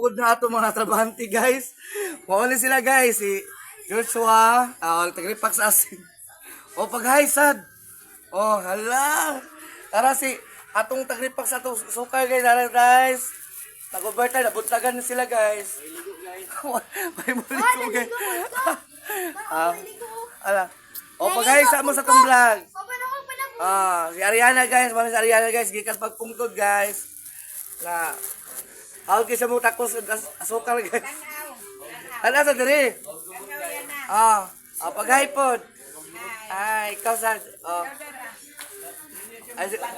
Pagod na ato mga trabahante guys. Mauli sila guys. Si Joshua. Tagripak sa asin. O paghaisad. O hala. Tara si atong tagripak sa atong sukar guys. Tara guys. Nag-overtime. Nabuntagan na sila guys. May muli ko guys. Ala. O paghaisa mo sa tong vlog. Si Ariana guys. Si Ariana guys. Gikas pagpungtod guys. Na. Ako kisa mo takos asukal guys. Ano sa diri? Pag-hypod. Ay, ikaw sa...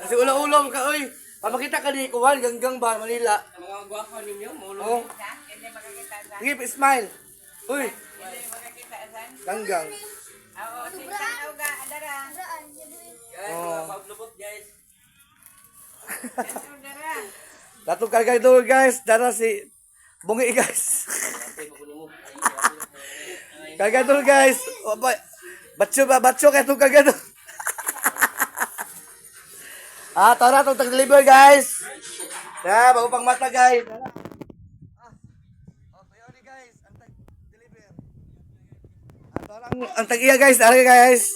Si ulo-ulo ka, oy. Pamakita ka ni Kuwan, ganggang ba, Manila. Mga guwapo ninyo, mulo. Oh. Sige, smile. Uy. Ganggang. Guys, mga paglubot guys. Datong kargay doon guys. Dara si Bungi guys. Kargay doon guys. Batso kaya itong kargay doon. Tara itong tag-deliver guys. Bago pang mata guys. Guys, ang tag-deliver. Ang tag-iya guys. Ari guys.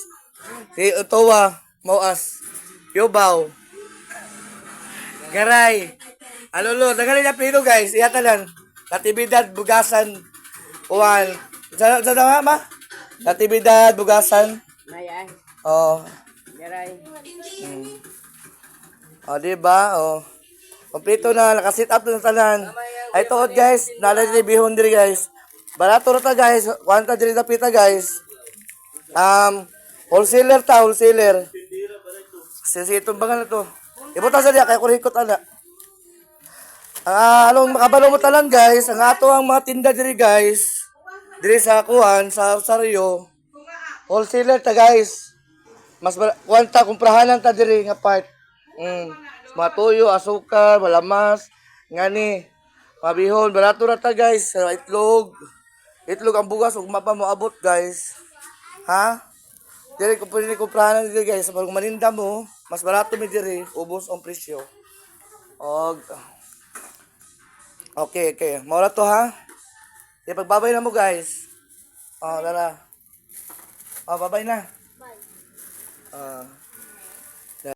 Si Otowa. Mauas. Yobaw. Garay. Alolo, nagali na pino guys. Iyata lang. Natividad, bugasan. Uwan. Sa dama ma? Natividad, bugasan. Mayay. Oh. Garay. Diba? Oh. Kompleto na. Nakasit up na tanan. Ay tuod guys. Nalala bihon diri guys. Barato rata guys. Kwanta diri na pita guys. Wholesaler ta, wholesaler. Sisitong bangal na to. Ibuta sa diya, kaya kurikot ana. Anong makabalo mo talan guys, ang ato ang mga tinda diri guys. Diri sa kuhan, sa Rosario. Wholesaler ta guys. Mas kwanta kumprahanan ta diri nga part. Mga tuyo, asukar, malamas, ngani. Mabihon, barato na ta guys. Sa itlog. Itlog ang bugas, ug mapa mo abot guys. Ha? Diri ko pwede kumprahanan diri guys. Pag maninda mo, mas barato mi diri, ubos ang presyo. Og Okay. Maura to ha. Pagbabay na mo guys. Tara. Babay na. Bye.